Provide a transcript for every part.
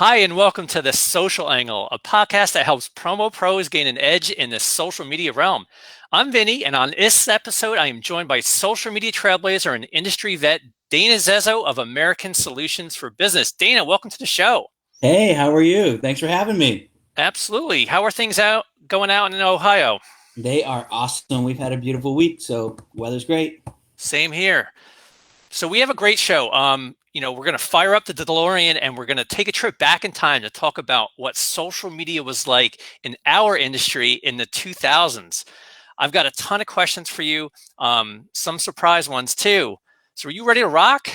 Hi, and welcome to The Social Angle, a podcast that helps promo pros gain an edge in the social media realm. I'm Vinny, and on this episode, I am joined by social media trailblazer and industry vet Dana Zezzo of American Solutions for Business. Dana, welcome to the show. Hey, how are you? Thanks for having me. Absolutely. How are things going out in Ohio? They are awesome. We've had a beautiful week, so weather's great. Same here. So we have a great show. We're going to fire up the DeLorean and we're going to take a trip back in time to talk about what social media was like in our industry in the 2000s. I've got a ton of questions for you, some surprise ones too. So are you ready to rock?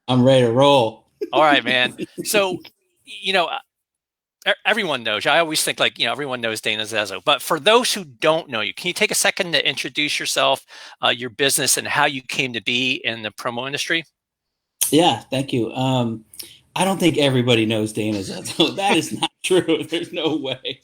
I'm ready to roll. All right, man. So, you know, everyone knows you. I always think everyone knows Dana Zezzo, but for those who don't know you, can you take a second to introduce yourself, your business, and how you came to be in the promo industry? Yeah, thank you. I don't think everybody knows Dana Zettel. That is not true. There's no way.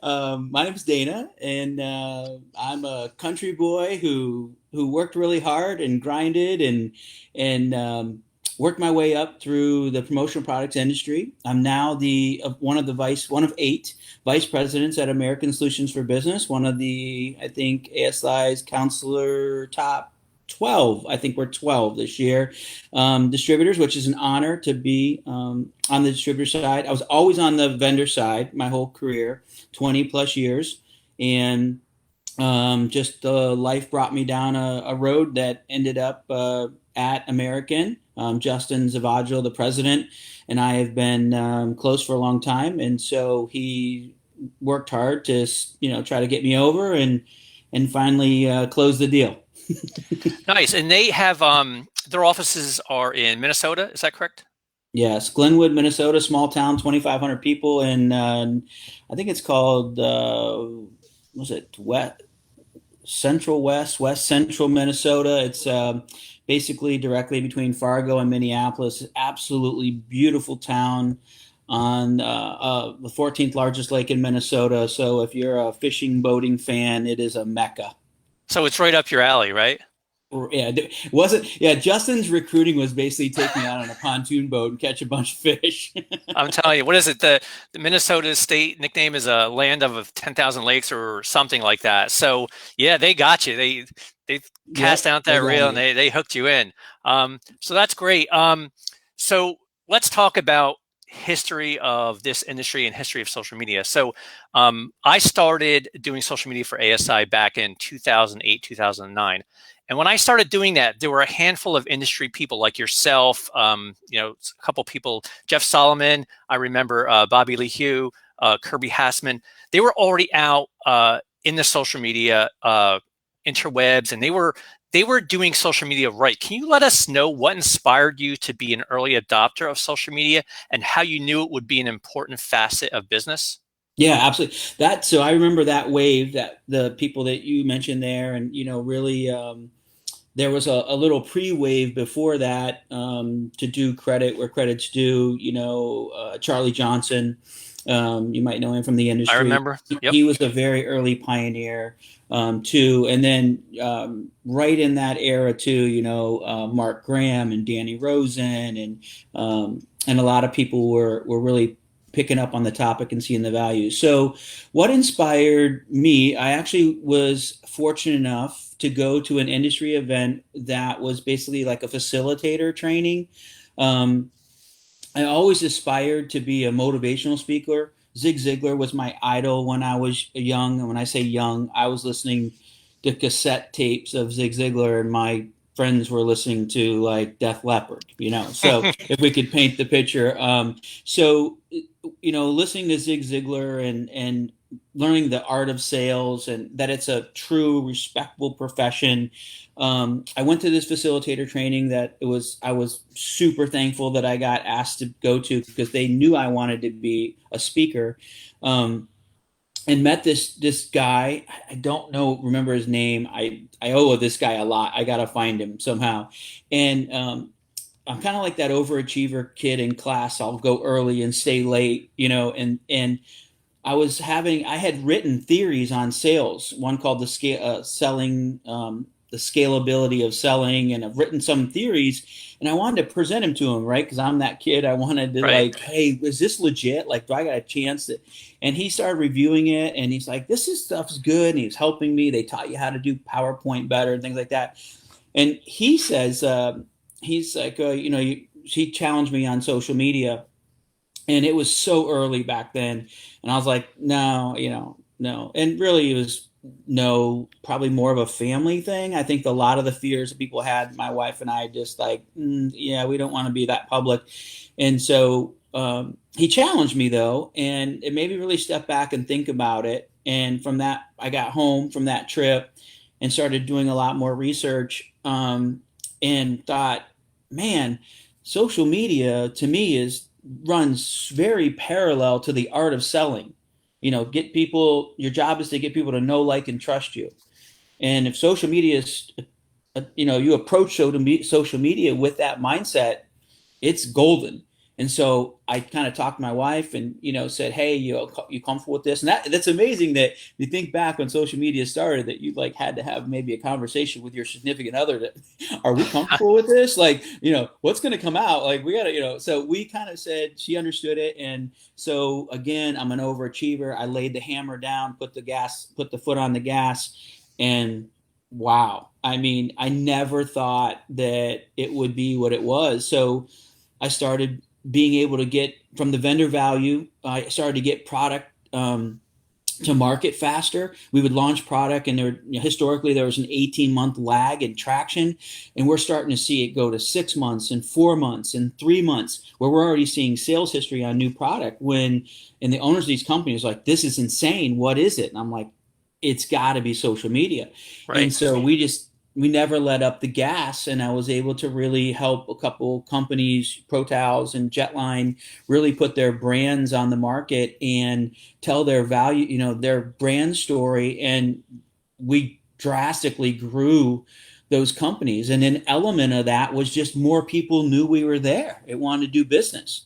My name is Dana, and I'm a country boy who worked really hard and grinded and worked my way up through the promotional products industry. I'm now the one of eight vice presidents at American Solutions for Business. One of the I think ASI's counselor top 12. I think we're 12 this year. Distributors, which is an honor to be on the distributor side. I was always on the vendor side my whole career, 20 plus years. And just life brought me down a road that ended up at American. Justin Zavagil, the president, and I have been close for a long time. And so he worked hard to, try to get me over and finally close the deal. Nice. And they have their offices are in Minnesota. Is that correct? Yes, Glenwood, Minnesota, small town, 2,500 people, and I think it's called was it West Central Minnesota. It's basically directly between Fargo and Minneapolis. Absolutely beautiful town on the 14th largest lake in Minnesota. So if you're a fishing boating fan, it is a mecca. So it's right up your alley, right? Yeah, wasn't yeah. Justin's recruiting was basically take me out on a pontoon boat and catch a bunch of fish. I'm telling you, what is it? The Minnesota state nickname is a land of 10,000 lakes or something like that. So yeah, they got you. They cast Yep, out they that got reel and me. they hooked you in. So that's great. So let's talk about history of this industry and history of social media. So I started doing social media for ASI back in 2008, 2009. And when I started doing that, there were a handful of industry people like yourself, a couple people, Jeff Solomon, I remember Bobby Lee Hugh, Kirby Hassman. They were already out in the social media interwebs, and they were doing social media right. Can you let us know what inspired you to be an early adopter of social media and how you knew it would be an important facet of business? Yeah, absolutely. So I remember that wave, that the people that you mentioned there, and really there was a little pre-wave before that to do credit where credit's due. Charlie Johnson, you might know him from the I industry. remember. Yep. He was a very early pioneer too. And then right in that era too, Mark Graham and Danny Rosen and a lot of people were really picking up on the topic and seeing the value. So what inspired me, I actually was fortunate enough to go to an industry event that was basically like a facilitator training. Um, I always aspired to be a motivational speaker. Zig Ziglar was my idol when I was young. And when I say young, I was listening to cassette tapes of Zig Ziglar, and my friends were listening to like Def Leppard. So if we could paint the picture. Listening to Zig Ziglar and learning the art of sales and that it's a true, respectable profession. I went to this facilitator training I was super thankful that I got asked to go to because they knew I wanted to be a speaker. And met this guy. I don't remember his name. I owe this guy a lot. I gotta find him somehow. And I'm kind of like that overachiever kid in class. I'll go early and stay late, and I had written theories on sales, one called the selling the scalability of selling, and I've written some theories, and I wanted to present them to him, right? Because I'm that kid. I wanted to Right. like, hey, is this legit? Like, do I got a chance to? And he started reviewing it, and he's like, this is stuff's good, and he was helping me. They taught you how to do PowerPoint better and things like that. And he says, he's like, he challenged me on social media, and it was so early back then, and I was like, no, no. And really, it was no, probably more of a family thing. I think a lot of the fears that people had, my wife and I, just like, yeah, we don't want to be that public. And so he challenged me though, and it made me really step back and think about it. And from that, I got home from that trip and started doing a lot more research, and thought, man, social media to me is runs very parallel to the art of selling. Get people, your job is to get people to know, like, and trust you. And if social media is, you approach social media with that mindset, it's golden. And so I kind of talked to my wife and, said, hey, you comfortable with this? And that's amazing that you think back when social media started, that you like had to have maybe a conversation with your significant other that, are we comfortable with this? Like, what's going to come out? Like, we got to, so we kind of said, she understood it. And so again, I'm an overachiever. I laid the hammer down, put the foot on the gas, and wow. I mean, I never thought that it would be what it was. So I started being able to get from the vendor value. I started to get product to market faster. We would launch product, and historically there was an 18-month lag in traction, and we're starting to see it go to 6 months and 4 months and 3 months, where we're already seeing sales history on new product. And the owners of these companies are like, this is insane. What is it? And I'm like, it's got to be social media. Right. And so we never let up the gas, and I was able to really help a couple companies, ProTowels and Jetline, really put their brands on the market and tell their value, their brand story. And we drastically grew those companies. And an element of that was just more people knew we were there. It wanted to do business.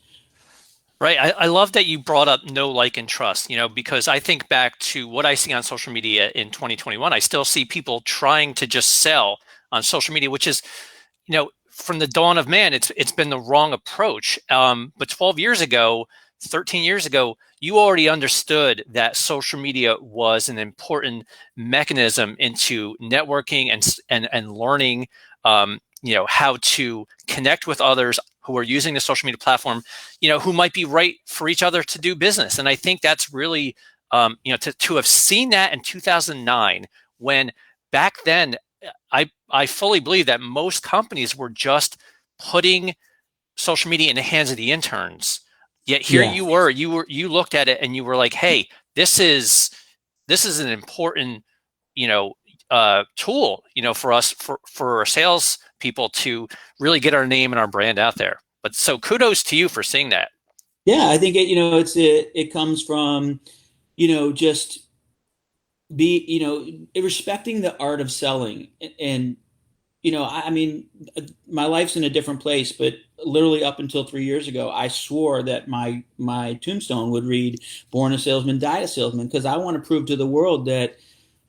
Right. I love that you brought up know, like, and trust, because I think back to what I see on social media in 2021. I still see people trying to just sell on social media, which is, from the dawn of man, it's been the wrong approach. But 12 years ago, 13 years ago, you already understood that social media was an important mechanism into networking and learning, how to connect with others who are using the social media platform, who might be right for each other to do business. And I think that's really, to have seen that in 2009, when back then, I fully believe that most companies were just putting social media in the hands of the interns. Yet here Yeah. you looked at it and you were like, hey, this is an important, tool, for us, for our sales people to really get our name and our brand out there. But so kudos to you for seeing that. Yeah. I think it comes from, just respecting the art of selling. And I mean, my life's in a different place, but literally up until 3 years ago, I swore that my tombstone would read "Born a salesman, died a salesman," because I want to prove to the world that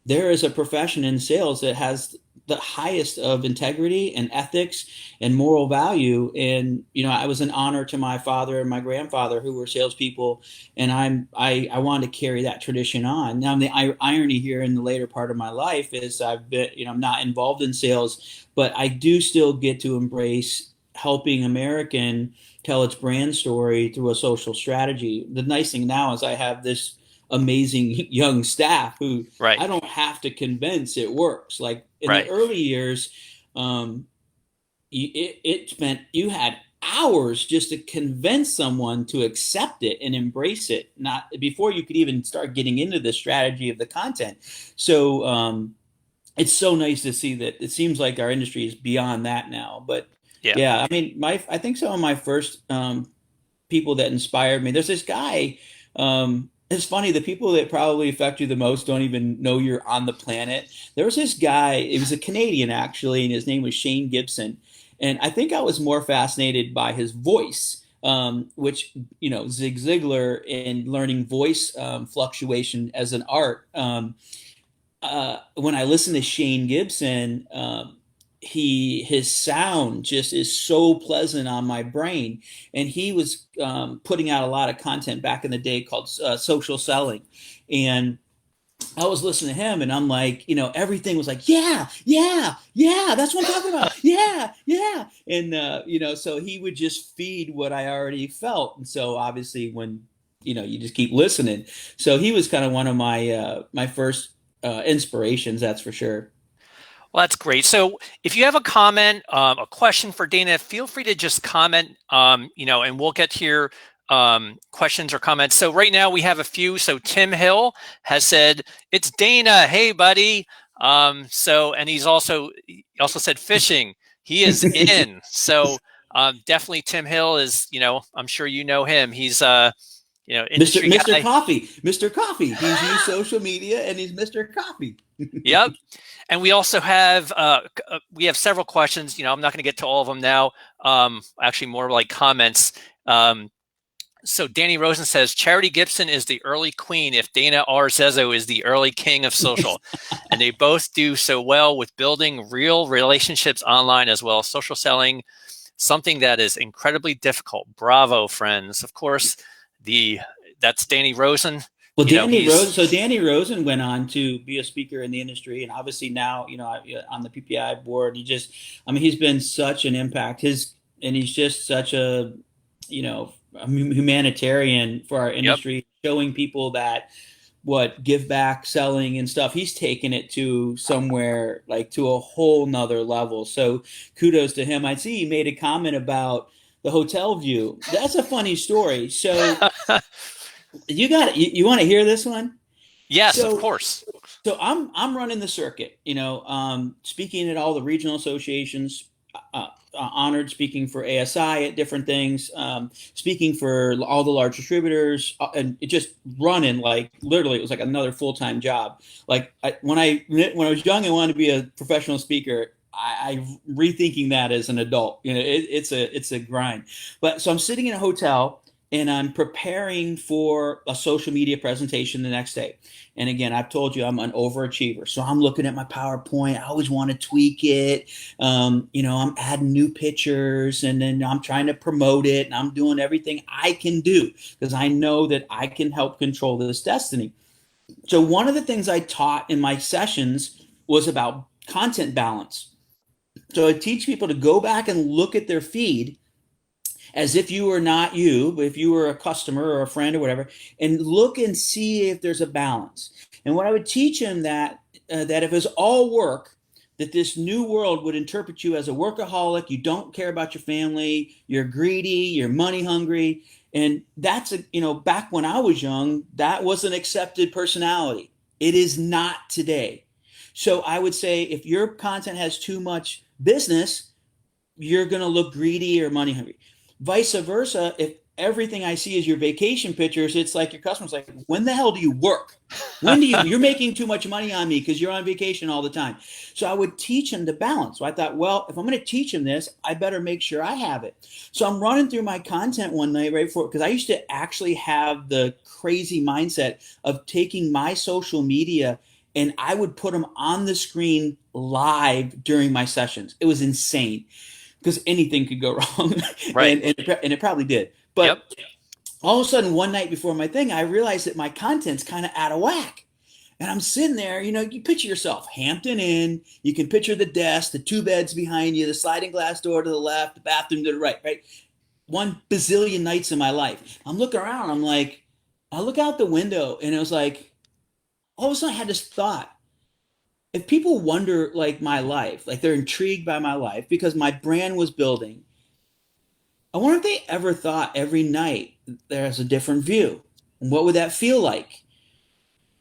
there is a profession in sales that has the highest of integrity and ethics and moral value. And I was an honor to my father and my grandfather, who were salespeople, and I wanted to carry that tradition on. Now, the irony here in the later part of my life is I've been, I'm not involved in sales, but I do still get to embrace helping American tell its brand story through a social strategy. The nice thing now is I have this amazing young staff who Right. I don't have to convince it works. Like in the Right. early years, you had hours just to convince someone to accept it and embrace it, not before you could even start getting into the strategy of the content. So it's so nice to see that it seems like our industry is beyond that now. But Yeah. yeah, I mean, I think some of my first people that inspired me. There's this guy. It's funny, the people that probably affect you the most don't even know you're on the planet. There was this guy, it was a Canadian actually, and his name was Shane Gibson. And I think I was more fascinated by his voice, which, Zig Ziglar, and learning voice fluctuation as an art. when I listen to Shane Gibson, his sound just is so pleasant on my brain, and he was putting out a lot of content back in the day called social selling, and I was listening to him, and I'm like, everything was like, yeah, yeah, yeah, that's what I'm talking about, yeah, yeah, and so he would just feed what I already felt, and so obviously when you just keep listening, so he was kind of one of my first inspirations, that's for sure. Well, that's great. So if you have a comment, a question for Dana, feel free to just comment, and we'll get to your questions or comments. So right now we have a few. So Tim Hill has said, "It's Dana. Hey, buddy." And he also said fishing. He is in. So definitely Tim Hill is, I'm sure you know him. He's Mr. industry Mr. guy. Coffee, Mr. Coffee. He's used social media and he's Mr. Coffee. Yep. And we also have we have several questions. I'm not going to get to all of them now. Actually, more like comments. So Danny Rosen says Charity Gibson is the early queen if Dana Arzezo is the early king of social, and they both do so well with building real relationships online as well as social selling, something that is incredibly difficult. Bravo, friends! Of course, that's Danny Rosen. Well, He's Danny Rosen went on to be a speaker in the industry, and obviously now, on the PPI board, I mean, he's been such an impact. And he's just such a humanitarian for our yep. industry, showing people that what give back, selling, and stuff. He's taken it to somewhere like to a whole nother level. So kudos to him. I see he made a comment about the hotel view. That's a funny story. So you want to hear this one? Yes, of So course. so I'm running the circuit, speaking at all the regional associations, honored speaking for ASI at different things, speaking for all the large distributors, and it just running like literally it was like another full time job. Like when I was young and wanted to be a professional speaker. I rethinking that as an adult, it's a grind. But so I'm sitting in a hotel and I'm preparing for a social media presentation the next day. And again, I've told you I'm an overachiever. So I'm looking at my PowerPoint. I always want to tweak it. I'm adding new pictures and then I'm trying to promote it and I'm doing everything I can do because I know that I can help control this destiny. So one of the things I taught in my sessions was about content balance. So I teach people to go back and look at their feed as if you were not you, but if you were a customer or a friend or whatever, and look and see if there's a balance. And what I would teach him that if it's all work, that this new world would interpret you as a workaholic, you don't care about your family, you're greedy, you're money hungry. And that's, back when I was young, that was an accepted personality. It is not today. So I would say if your content has too much business, you're going to look greedy or money hungry. Vice versa, if everything I see is your vacation pictures, it's like your customer's like, when the hell do you work? You're making too much money on me because you're on vacation all the time. So I would teach him to balance. So I thought, well, if I'm going to teach him this, I better make sure I have it. So I'm running through my content one night right before, because I used to actually have the crazy mindset of taking my social media and I would put them on the screen live during my sessions. It was insane because anything could go wrong, Right. and it probably did. Yep. But all of a sudden, one night before my thing, I realized that my content's kind of out of whack. And I'm sitting there, you picture yourself, Hampton Inn. You can picture the desk, the two beds behind you, the sliding glass door to the left, the bathroom to the right, right? 1 bazillion nights in my life. I'm looking around. I'm like, I look out the window, and it was like, all of a sudden, I had this thought. If people wonder like my life, like they're intrigued by my life because my brand was building, I wonder if they ever thought every night there's a different view. And what would that feel like?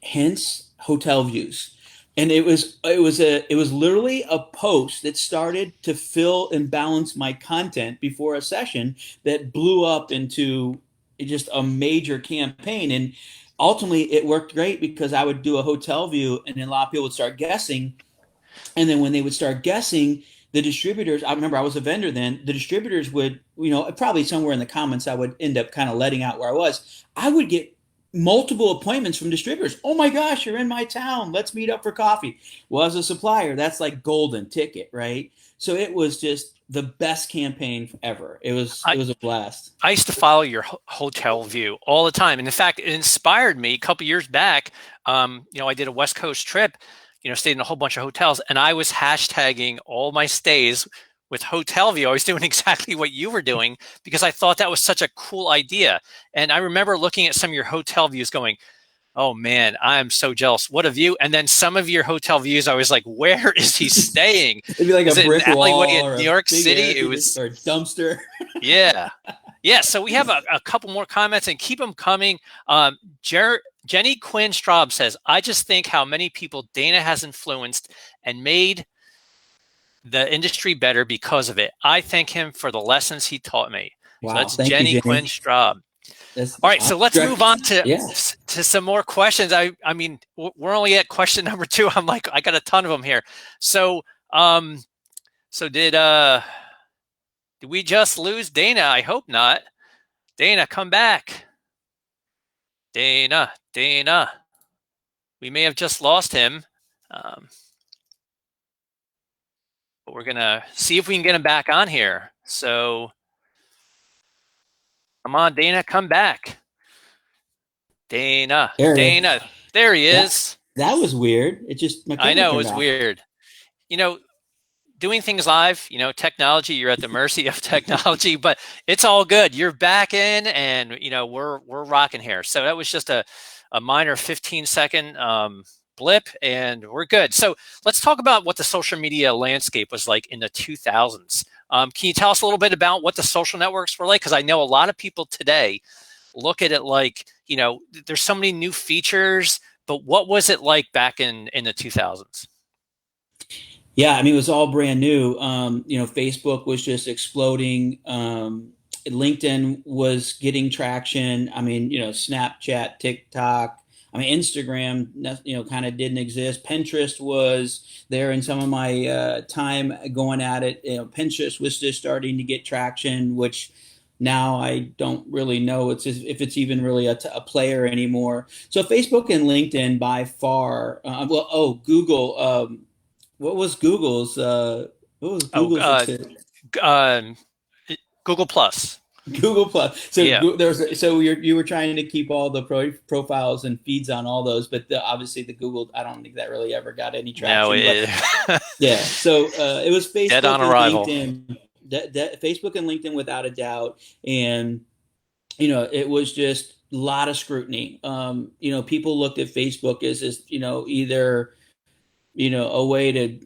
Hence hotel views. And it was literally a post that started to fill and balance my content before a session that blew up into just a major campaign. And ultimately it worked great because I would do a hotel view and then a lot of people would start guessing. And then when they would start guessing, the distributors, I remember I was a vendor then, the distributors would, probably somewhere in the comments, I would end up kind of letting out where I was. I would get multiple appointments from distributors. Oh my gosh, you're in my town. Let's meet up for coffee. Well, as a supplier, that's like golden ticket, right? So it was just the best campaign ever. I, It was a blast. I used to follow your hotel view all the time. And in fact, it inspired me a couple years back. I did a West Coast trip, stayed in a whole bunch of hotels, and I was hashtagging all my stays with hotel view. I was doing exactly what you were doing because I thought that was such a cool idea. And I remember looking at some of your hotel views going, oh man, I'm so jealous. What a view. And then some of your hotel views, I was like, where is he staying? It'd be like Was a it an brick alleyway wall in or New a York big City? It was, or a dumpster. yeah. Yeah, so we have a couple more comments and keep them coming. Jenny Quinn Straub says, I just think how many people Dana has influenced and made the industry better because of it. I thank him for the lessons he taught me. So Wow, that's thank you, Jenny Quinn Jenny. Straub. That's All right, so let's move on yeah. to some more questions. I mean, we're only at question number 2. I'm like, I got a ton of them here. So, did we just lose Dana? I hope not. Dana, come back. Dana. We may have just lost him. But we're going to see if we can get him back on here. So, come on, Dana, come back. Dana. There he is. That was weird. It just, my I camera know, it turned was off. weird. Doing things live, technology, you're at the mercy of technology, but it's all good. You're back in and, we're rocking here. So that was just a minor 15-second blip and we're good. So let's talk about what the social media landscape was like in the 2000s. Can you tell us a little bit about what the social networks were like? Because I know a lot of people today look at it like, there's so many new features, but what was it like back in the 2000s? Yeah, I mean, it was all brand new. Facebook was just exploding. LinkedIn was getting traction. I mean, Snapchat, TikTok. I mean, Instagram, kind of didn't exist. Pinterest was there in some of my time going at it. Pinterest was just starting to get traction, which now I don't really know if it's even really a player anymore. So Facebook and LinkedIn by far. Google. What was Google's? What was Oh, Google's? um, Google Plus. Google Plus. So Yeah. you were trying to keep all the profiles and feeds on all those, but obviously the Google, I don't think that really ever got any traction. No, yeah. So it was Facebook dead on and arrival. LinkedIn. Facebook and LinkedIn without a doubt, and it was just a lot of scrutiny. People looked at Facebook as either a way to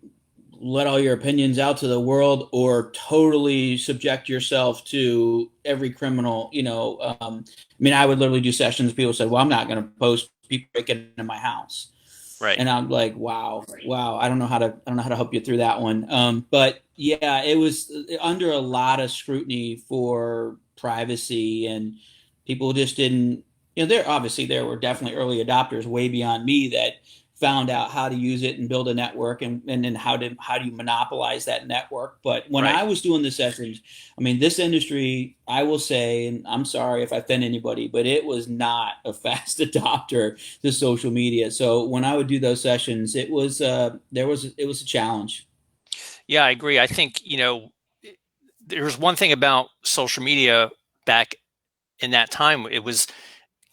let all your opinions out to the world or totally subject yourself to every criminal. I mean, I would literally do sessions. People said, well, I'm not going to post people breaking into my house. Right. And I'm like, wow. I don't know how to help you through that one. But yeah, it was under a lot of scrutiny for privacy, and people just didn't, there were definitely early adopters way beyond me that found out how to use it and build a network, and then how do you monopolize that network. But when I was doing the sessions, I mean, this industry, I will say, and I'm sorry if I offend anybody, but it was not a fast adopter to social media. So when I would do those sessions, it was a challenge. Yeah, I agree. I think, there's one thing about social media back in that time. It was,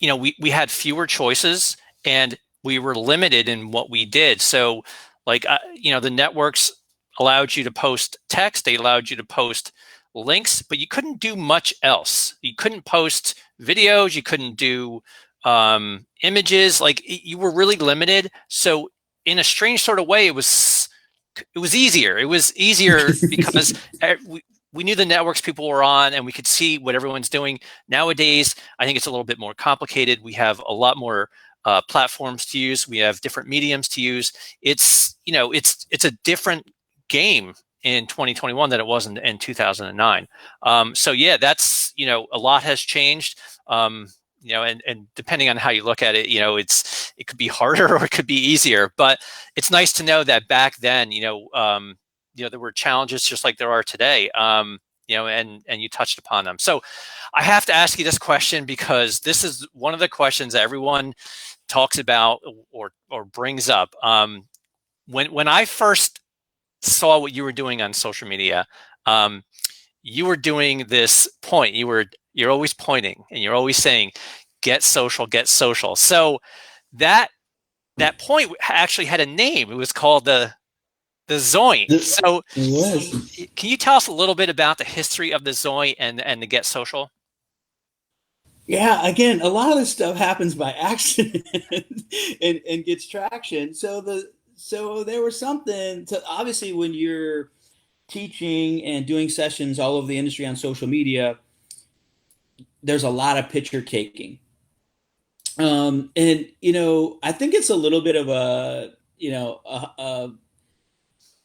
we had fewer choices and we were limited in what we did. So like, the networks allowed you to post text, they allowed you to post links, but you couldn't do much else. You couldn't post videos, you couldn't do images, like you were really limited. So in a strange sort of way, it was easier. It was easier because we knew the networks people were on and we could see what everyone's doing. Nowadays, I think it's a little bit more complicated. We have a lot more platforms to use. We have different mediums to use. It's a different game in 2021 than it was in 2009. So yeah, that's a lot has changed. And depending on how you look at it, it could be harder or it could be easier. But it's nice to know that back then, there were challenges just like there are today. and you touched upon them. So I have to ask you this question because this is one of the questions that everyone talks about or brings up. When I first saw what you were doing on social media, um, you were doing this point. You're always pointing and you're always saying, "Get social, get social." So that that point actually had a name. It was called the Zoint. So It was. can you tell us a little bit about the history of the Zoint and the Get Social? Yeah, again, a lot of this stuff happens by accident and gets traction. So there was something to, obviously, when you're teaching and doing sessions all over the industry on social media, there's a lot of picture taking. And I think it's a little bit of a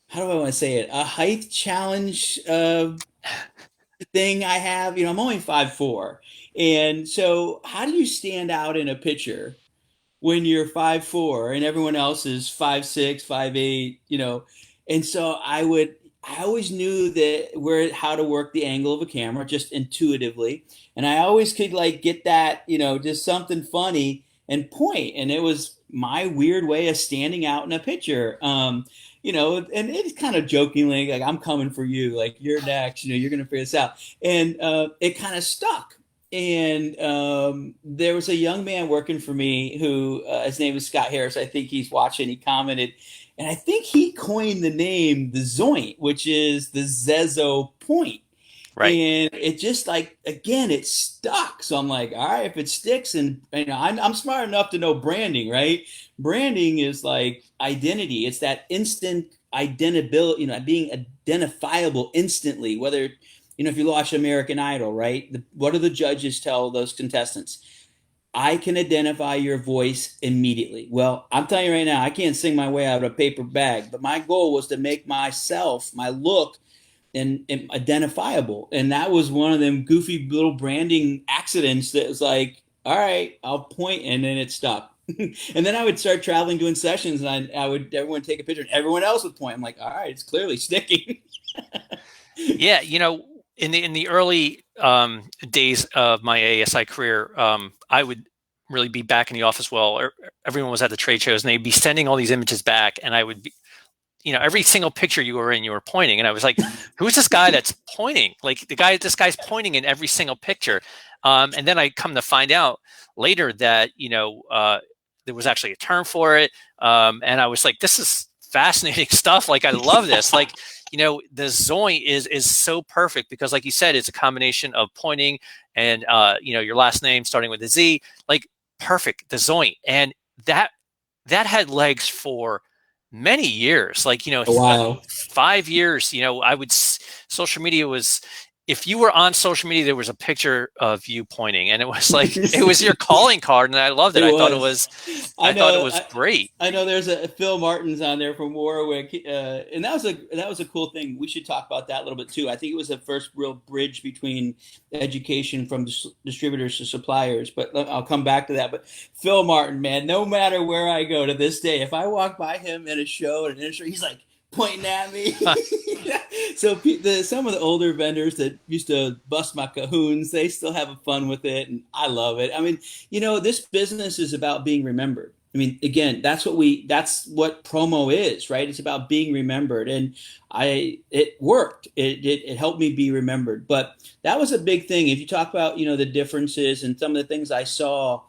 how do I want to say it? A height challenge thing I have. I'm only 5'4", and so how do you stand out in a picture when you're 5'4" and everyone else is 5'6", 5'8"? And so I always knew that where how to work the angle of a camera just intuitively, and I always could like get that just something funny and point, and it was my weird way of standing out in a picture. And it's kind of jokingly like, I'm coming for you, like you're next, you're gonna figure this out, and it kind of stuck. And there was a young man working for me who his name is Scott Harris. I think he's watching. He commented, and I think he coined the name the Zoint, which is the Zezo point. Right. And it just like, again, it stuck. So I'm like, all right, if it sticks, and I'm smart enough to know branding, right? Branding is like identity. It's that instant identity, being identifiable instantly. Whether if you watch American Idol, right? What do the judges tell those contestants? I can identify your voice immediately. Well, I'm telling you right now, I can't sing my way out of a paper bag, but my goal was to make myself, my look, and identifiable. And that was one of them goofy little branding accidents that was like, all right, I'll point, and then it stuck. And then I would start traveling, doing sessions, and I would everyone take a picture, and everyone else would point. I'm like, all right, it's clearly sticking. Yeah, in the early days of my ASI career, I would really be back in the office while everyone was at the trade shows, and they'd be sending all these images back, and I would be, every single picture you were in, you were pointing, and I was like, "Who's this guy that's pointing? Like this guy's pointing in every single picture." And then I come to find out later that there was actually a term for it, and I was like, "This is fascinating stuff. Like, I love this. Like, the Zoint is so perfect because, like you said, it's a combination of pointing and your last name starting with a Z. Like, perfect, the Zoint, and that had legs for many years. Like, A while. 5 years. Social media was. If you were on social media, there was a picture of you pointing, and it was like it was your calling card, and I loved it. It I thought it was. was, I I thought it know. was great. I know. There's a Phil Martin's on there from Warwick, and that was a cool thing. We should talk about that a little bit too. I think it was the first real bridge between education from distributors to suppliers. But I'll come back to that. But Phil Martin, man, no matter where I go to this day, if I walk by him in a show at an industry, he's like pointing at me. So some of the older vendors that used to bust my cahoons, they still have fun with it, and I love it. I mean, this business is about being remembered. I mean, again, that's what promo is, right? It's about being remembered, and it worked. It helped me be remembered. But that was a big thing. If you talk about the differences and some of the things I saw.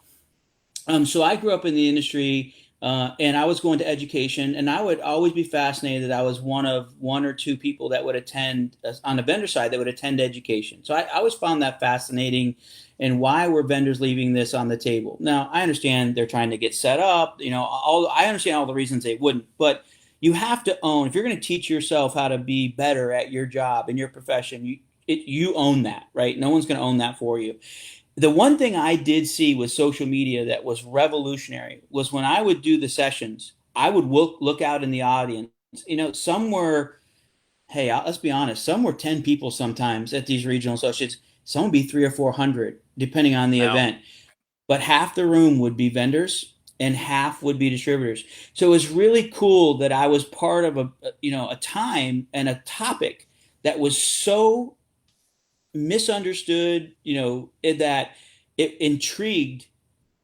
So I grew up in the industry, and I was going to education, and I would always be fascinated that I was one of one or two people that would attend on the vendor side that would attend education. So I always found that fascinating. And why were vendors leaving this on the table? Now, I understand they're trying to get set up. I understand all the reasons they wouldn't, but you have to own, if you're going to teach yourself how to be better at your job and your profession, you own that, right? No one's going to own that for you. The one thing I did see with social media that was revolutionary was when I would do the sessions, I would look out in the audience. Some were, hey, let's be honest, some were 10 people sometimes at these regional associates. Some would be 300 or 400, depending on the Wow. event. But half the room would be vendors and half would be distributors. So it was really cool that I was part of a time and a topic that was so misunderstood, that it intrigued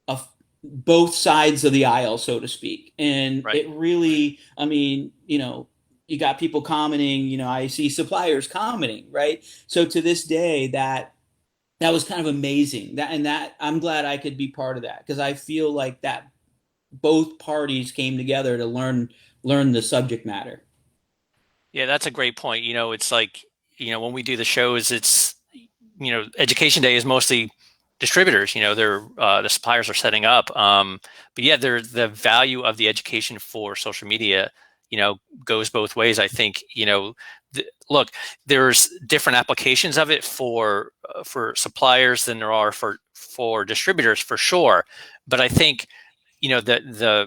a, both sides of the aisle, so to speak. And Right. it really, I mean, you got people commenting, I see suppliers commenting, right? So to this day, that was kind of amazing. That I'm glad I could be part of that, because I feel like that both parties came together to learn the subject matter. Yeah, that's a great point. It's like, when we do the shows, it's, education day is mostly distributors. They're the suppliers are setting up. But yeah, the value of the education for social media, goes both ways. I think, look, there's different applications of it for suppliers than there are for distributors, for sure. But I think, the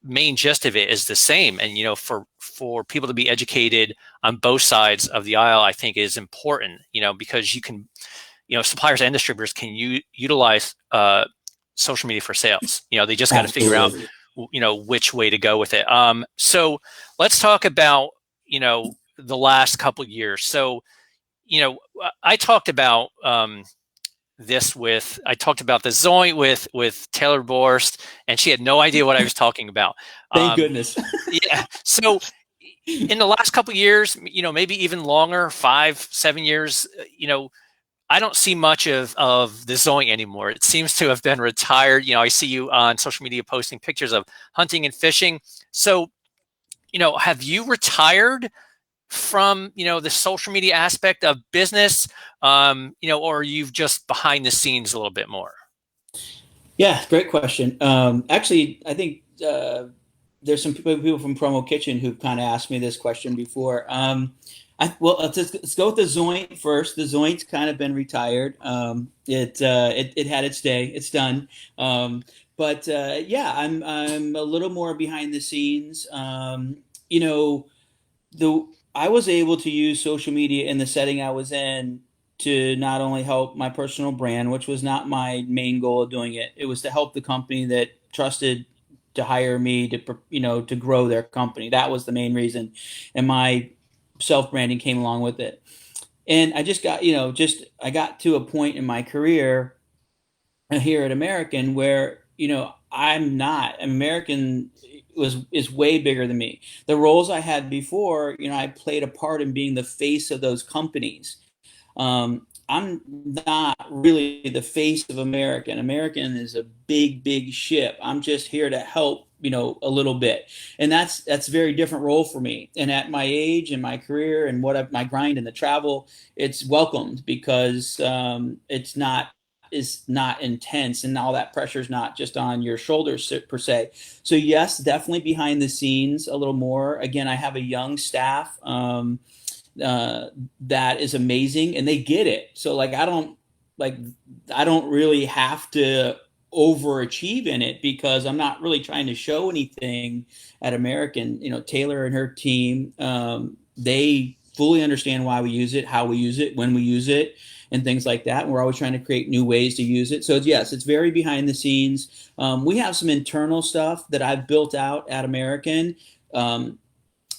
main gist of it is the same. And, for people to be educated on both sides of the aisle, I think is important, because you can, suppliers and distributors can utilize social media for sales. They just got to figure out, Absolutely. which way to go with it. So let's talk about, the last couple of years. So, I talked about, I talked about the Zoint with Taylor Borst, and she had no idea what I was talking about. Thank Um, goodness. yeah. So in the last couple of years, maybe even longer, 5, 7 years, I don't see much of the Zoink anymore. It seems to have been retired. I see you on social media posting pictures of hunting and fishing. So, have you retired from, the social media aspect of business, or are you just behind the scenes a little bit more? Yeah, great question. Actually, I think there's some people from Promo Kitchen who've kind of asked me this question before. Well, let's go with the Zoint first. The Zoint's kind of been retired. It had its day. It's done. But yeah, I'm a little more behind the scenes. You know, the I was able to use social media in the setting I was in to not only help my personal brand, which was not my main goal of doing it. It was to help the company that trusted to hire me to grow their company. That was the main reason, and my self branding came along with it. And I just got I got to a point in my career here at American where I'm not American is way bigger than me. The roles I had before, I played a part in being the face of those companies. I'm not really the face of American. American is a big ship. I'm just here to help, a little bit, and that's a very different role for me. And at my age and my career and my grind and the travel, it's welcomed because it's not intense, and all that pressure is not just on your shoulders per se. So yes, definitely behind the scenes a little more. Again, I have a young staff. That is amazing, and they get it. So like I don't really have to overachieve in it because I'm not really trying to show anything at American. Taylor and her team, they fully understand why we use it, how we use it, when we use it, and things like that. And we're always trying to create new ways to use it. So yes, it's very behind the scenes. We have some internal stuff that I've built out at American.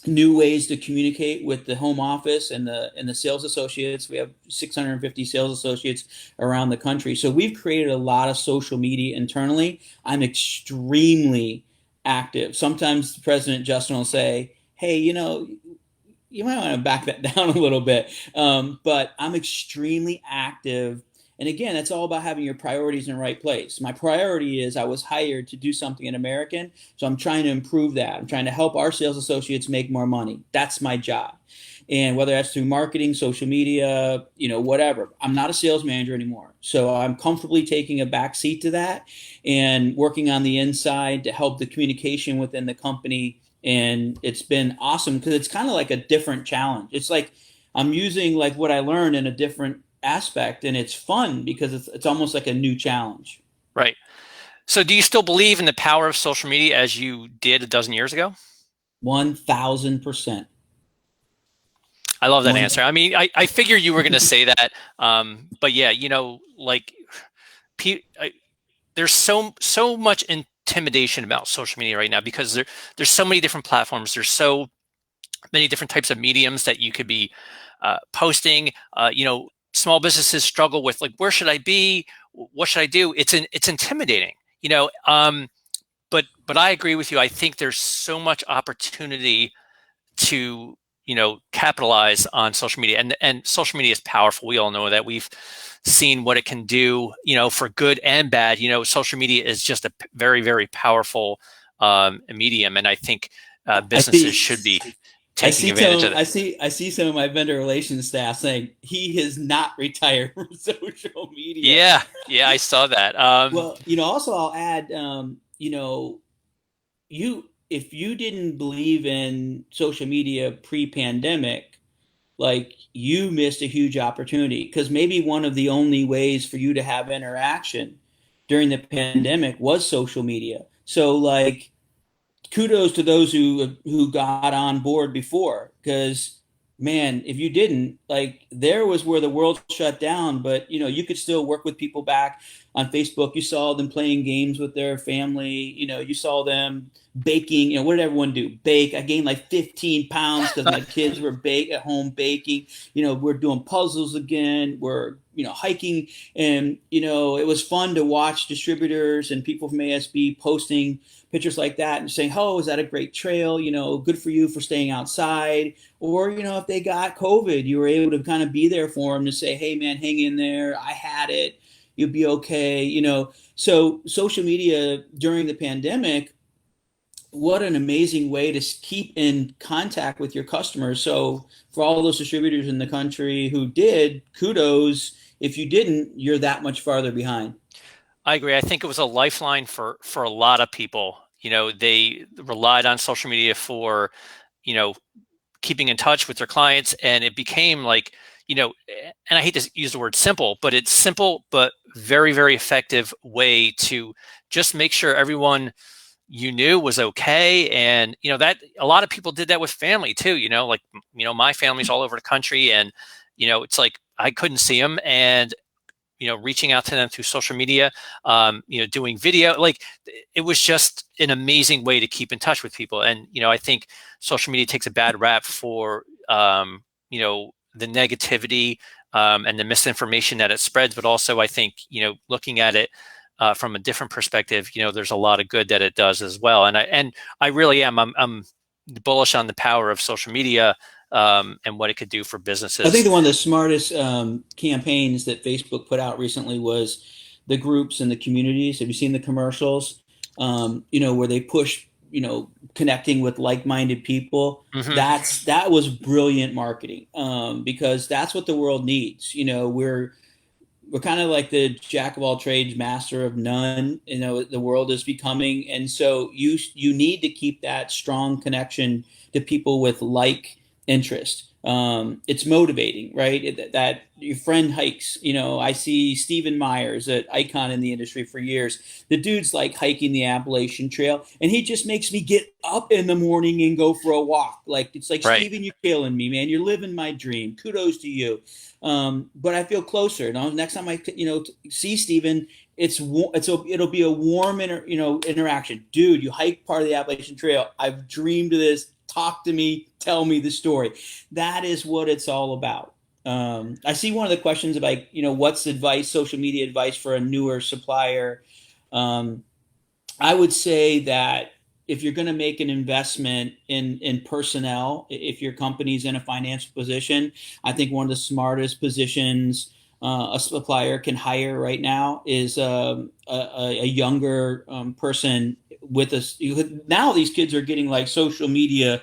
New ways to communicate with the home office and the sales associates. We have 650 sales associates around the country. So we've created a lot of social media internally. I'm extremely active. Sometimes President Justin will say, "Hey, you might want to back that down a little bit." But I'm extremely active. And again, it's all about having your priorities in the right place. My priority is I was hired to do something in American, so I'm trying to improve that. I'm trying to help our sales associates make more money. That's my job. And whether that's through marketing, social media, whatever, I'm not a sales manager anymore. So I'm comfortably taking a back seat to that and working on the inside to help the communication within the company. And it's been awesome because it's kind of like a different challenge. It's like I'm using like what I learned in a different aspect, and it's fun because it's almost like a new challenge. Right. So do you still believe in the power of social media as you did a dozen years ago? 1,000%. I love that One. answer. I mean, I figure you were going to say that. But yeah, like there's so much intimidation about social media right now because there's so many different platforms. There's so many different types of mediums that you could be posting. small businesses struggle with, like, where should I be? What should I do? It's intimidating, but I agree with you. I think there's so much opportunity to capitalize on social media, and social media is powerful. We all know that. We've seen what it can do, for good and bad. Social media is just a very, very powerful medium, and I think I businesses see. should be I taking see advantage of some. it. I see some of my vendor relations staff saying he has not retired from social media. Yeah, I saw that. Well, also I'll add, you if you didn't believe in social media pre-pandemic, like you missed a huge opportunity because maybe one of the only ways for you to have interaction during the pandemic was social media. So like kudos to those who got on board before, because man, if you didn't, like, there was where the world shut down, but you could still work with people back on Facebook. You saw them playing games with their family. You saw them baking. What did everyone do? Bake. I gained like 15 pounds because my kids were at home baking. We're doing puzzles again. We're hiking, and it was fun to watch distributors and people from ASB posting pictures like that and saying, "Oh, is that a great trail? Good for you for staying outside." Or if they got COVID, you were able to kind of be there for them to say, "Hey, man, hang in there. I had it. You'll be okay." So social media during the pandemic, what an amazing way to keep in contact with your customers. So for all those distributors in the country who did, kudos. If you didn't, you're that much farther behind. I agree. I think it was a lifeline for a lot of people. They relied on social media for, you know, keeping in touch with their clients, and it became like, and I hate to use the word simple, but it's simple but very, very effective way to just make sure everyone you knew was okay. And that a lot of people did that with family too. Like, my family's all over the country, and it's like I couldn't see them, and reaching out to them through social media, doing video, like, it was just an amazing way to keep in touch with people. And, I think social media takes a bad rap for, the negativity, and the misinformation that it spreads. But also I think, looking at it from a different perspective, there's a lot of good that it does as well. And I really am, I'm bullish on the power of social media, and what it could do for I think businesses. that one of the smartest campaigns that Facebook put out recently was the groups and the communities. Have you seen the commercials? Where they push, connecting with like-minded people. Hmm. That was brilliant marketing, because that's what the world needs. We're kind of like the jack of all trades, master of none. The world is becoming, and so you need to keep that strong connection to people with like interest. It's motivating, right? That your friend hikes. I see Stephen Myers, an icon in the industry for years. The dude's like hiking the Appalachian Trail, and he just makes me get up in the morning and go for a walk. Like, it's like, Right. Stephen, you're killing me, man. You're living my dream. Kudos to you. But I feel closer. Next time I see Stephen, it'll be a warm interaction. Dude, you hike part of the Appalachian Trail. I've dreamed of this. Talk to me. Tell me the story. That is what it's all about. I see one of the questions about what's advice, social media advice for a newer supplier. Um, I would say that if you're going to make an investment in personnel, if your company's in a financial position, I think one of the smartest positions a supplier can hire right now is a younger person with us. Now these kids are getting like social media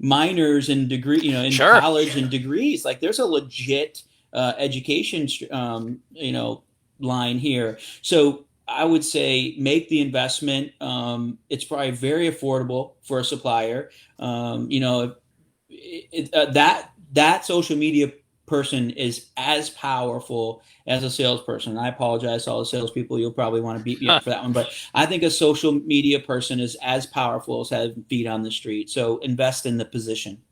minors and degree, in Sure. college and degrees. Like, there's a legit education, line here. So I would say make the investment. It's probably very affordable for a supplier. That social media person is as powerful as a salesperson. I apologize to all the salespeople. You'll probably want to beat me up for that one, but I think a social media person is as powerful as having feet on the street. So invest in the position.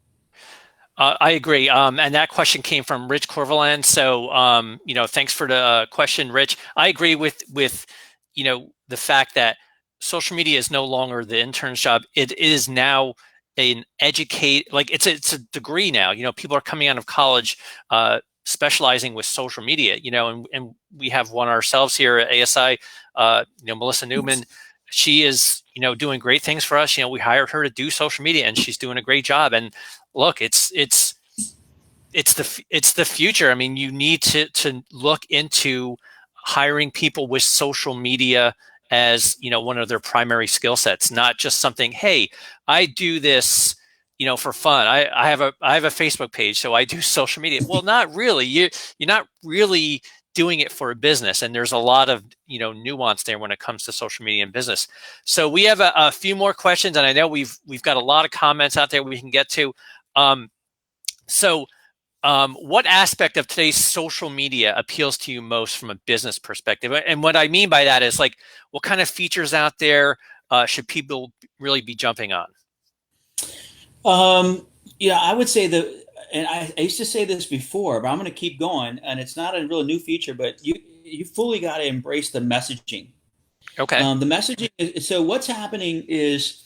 I agree. And that question came from Rich Corvaland. So, thanks for the question, Rich. I agree with the fact that social media is no longer the intern's job. It is now like it's a degree now. People are coming out of college, specializing with social media, and we have one ourselves here at ASI, Melissa Newman. She is, doing great things for us. We hired her to do social media, and she's doing a great job. And look, it's the future. I mean, you need to look into hiring people with social media as one of their primary skill sets, not just something, hey, I do this for fun. I have a Facebook page, so I do social media. Well, not really. You're not really doing it for a business, and there's a lot of nuance there when it comes to social media and business. So we have a few more questions, and I know we've got a lot of comments out there we can get to. What aspect of today's social media appeals to you most from a business perspective? And what I mean by that is, like, what kind of features out there should people really be jumping on? I would say and I used to say this before, but I'm going to keep going. And it's not a real new feature, but you fully got to embrace the messaging. Okay. The messaging. So what's happening is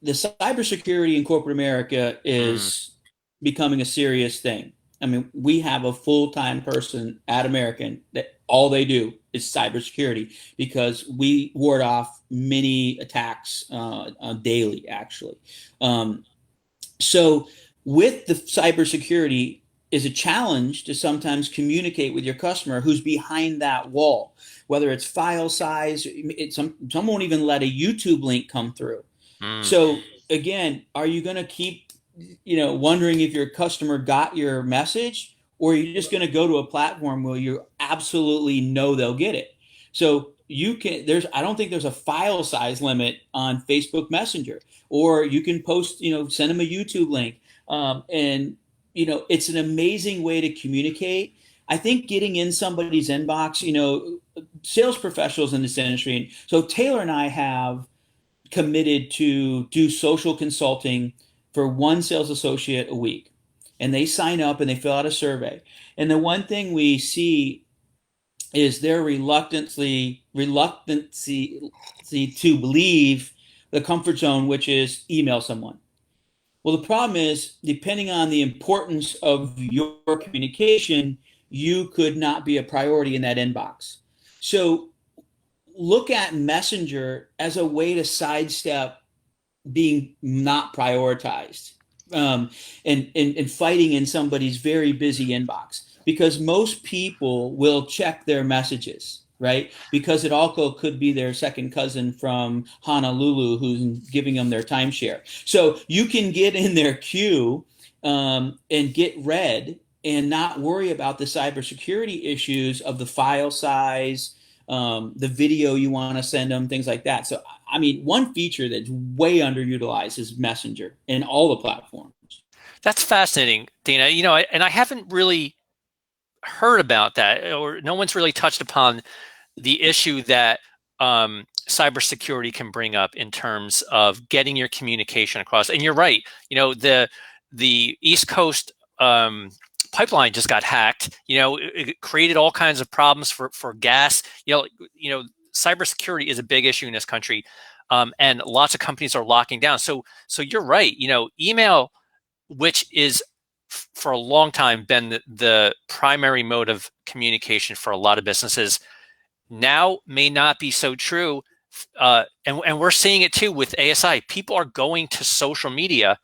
the cybersecurity in corporate America is becoming a serious thing. I mean, we have a full-time person at American that all they do is cybersecurity, because we ward off many attacks daily, actually. So with the cybersecurity is a challenge to sometimes communicate with your customer who's behind that wall, whether it's file size. Some won't even let a YouTube link come through. So again, are you going to keep wondering if your customer got your message, or are you just going to go to a platform where you absolutely know they'll get it? So I don't think there's a file size limit on Facebook Messenger, or you can post, send them a YouTube link. And it's an amazing way to communicate. I think getting in somebody's inbox, sales professionals in this industry. And so Taylor and I have committed to do social consulting for one sales associate a week, and they sign up and they fill out a survey. And the one thing we see is their reluctancy to leave the comfort zone, which is email someone. Well, the problem is, depending on the importance of your communication, you could not be a priority in that inbox. So look at Messenger as a way to sidestep being not prioritized, and fighting in somebody's very busy inbox, because most people will check their messages, right? Because it also could be their second cousin from Honolulu who's giving them their timeshare. So you can get in their queue and get read and not worry about the cybersecurity issues of the file size, the video you want to send them, things like that. So, I mean, one feature that's way underutilized is Messenger in all the platforms. That's fascinating, Dana. And I haven't really heard about that, or no one's really touched upon the issue that cybersecurity can bring up in terms of getting your communication across. And you're right. The East Coast pipeline just got hacked. It created all kinds of problems for gas. Cybersecurity is a big issue in this country, and lots of companies are locking down. So you're right. Email, which is for a long time been the primary mode of communication for a lot of businesses, now may not be so true. And we're seeing it too with ASI. People are going to social media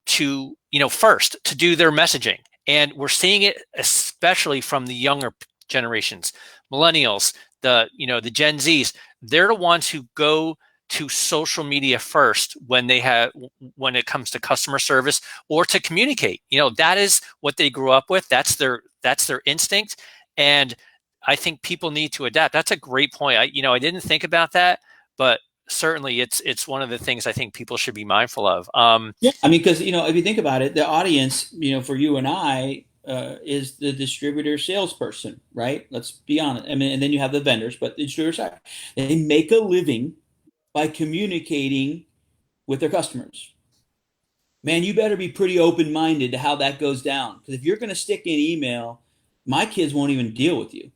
to, first to do their messaging. And we're seeing it especially from the younger generations, millennials, the Gen Zs. They're the ones who go to social media first when it comes to customer service or to communicate. That is what they grew up with. That's their instinct. And I think people need to adapt. That's a great point. I didn't think about that, but certainly it's one of the things I think people should be mindful of. Yeah, I mean, because if you think about it, the audience, for you and I, is the distributor salesperson, right? Let's be honest. I mean, and then you have the vendors, but the distributor side, they make a living by communicating with their customers. Man, you better be pretty open-minded to how that goes down, because if you're going to stick in email, my kids won't even deal with you.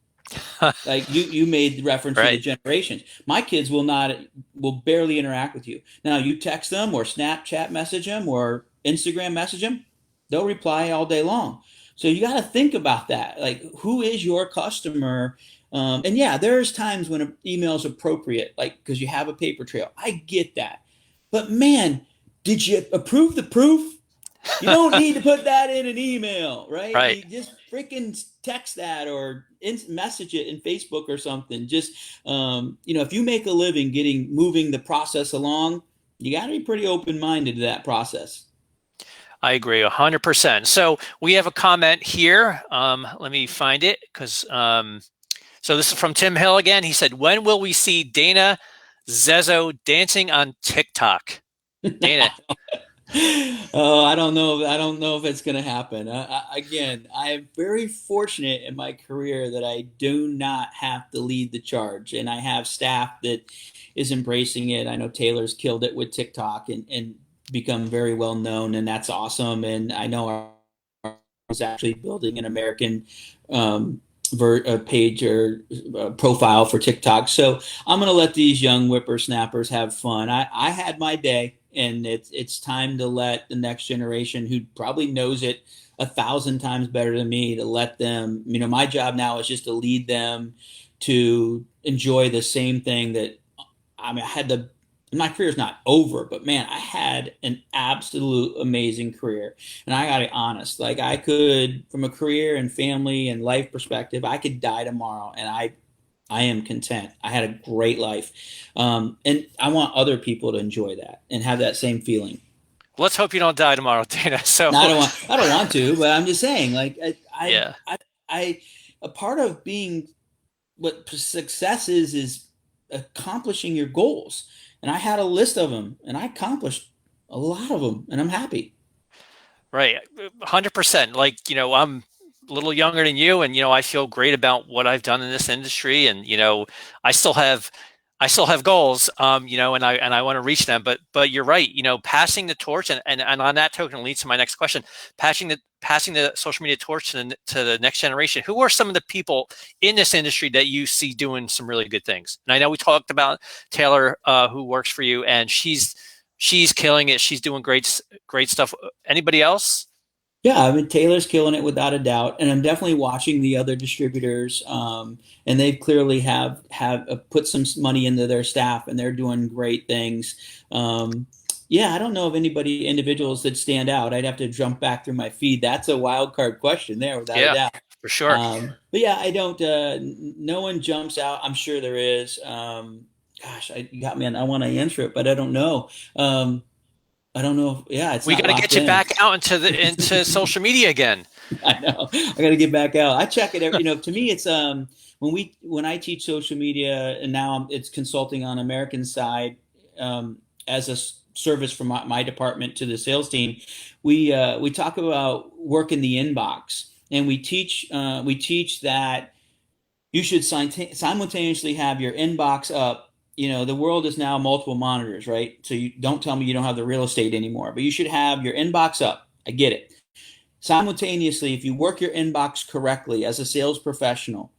Like you made reference to the generations. My kids will barely interact with you. Now you text them or Snapchat message them or Instagram message them, they'll reply all day long. So you got to think about that. Like, who is your customer? And yeah, there's times when an email is appropriate, like because you have a paper trail. I get that. But man, did you approve the proof? You don't need to put that in an email, right? Right. You just freaking text that or message it in Facebook or something. Just if you make a living moving the process along, you got to be pretty open minded to that process. I agree 100%. So we have a comment here. Let me find it because so this is from Tim Hill again. He said, "When will we see Dana Zezo dancing on TikTok?" Dana, Oh, I don't know. I don't know if it's going to happen. Again, I am very fortunate in my career that I do not have to lead the charge, and I have staff that is embracing it. I know Taylor's killed it with TikTok and become very well known, and that's awesome. And I know our is actually building an American page or profile for TikTok. So I'm going to let these young whippersnappers have fun. I had my day, and it's time to let the next generation, who probably knows it 1,000 times better than me, to let them. My job now is just to lead them to enjoy the same thing that I had the. My career is not over, but man, I had an absolute amazing career. And I got to be honest, like I could, from a career and family and life perspective, I could die tomorrow, and I am content. I had a great life, and I want other people to enjoy that and have that same feeling. let's hope you don't die tomorrow, Dana. So, Now, I don't want to, but I'm just saying, like yeah. I a part of being what success is accomplishing your goals. And I had a list of them, and I accomplished a lot of them, and I'm happy. Right. 100%. Like, I'm a little younger than you and I feel great about what I've done in this industry and I still have I still have goals and I want to reach them but you're right, passing the torch and on that token leads to my next question, passing the social media torch to the next generation. Who are some of the people in this industry that you see doing some really good things? And I know we talked about Taylor who works for you and she's killing it. She's doing great stuff. Anybody else? Yeah, I mean Taylor's killing it without a doubt, and I'm definitely watching the other distributors, and they clearly have put some money into their staff, and they're doing great things. Yeah, I don't know of anybody individuals that stand out. I'd have to jump back through my feed. That's a wild card question there, without a Yeah, doubt. for sure. But yeah, I don't. No one jumps out. I'm sure there is. Gosh, you got me. I want to answer it, but I don't know. I don't know. Yeah, it's We not got to locked get you in. back out into social media again. I know. I got to get back out. I check it every. To me, it's when I teach social media, and now it's consulting on American side as a service from my department to the sales team. We talk about work in the inbox, and we teach that you should simultaneously have your inbox up. The world is now multiple monitors, right? So you don't tell me you don't have the real estate anymore, but you should have your inbox up. I get it. Simultaneously, if you work your inbox correctly as a sales professional,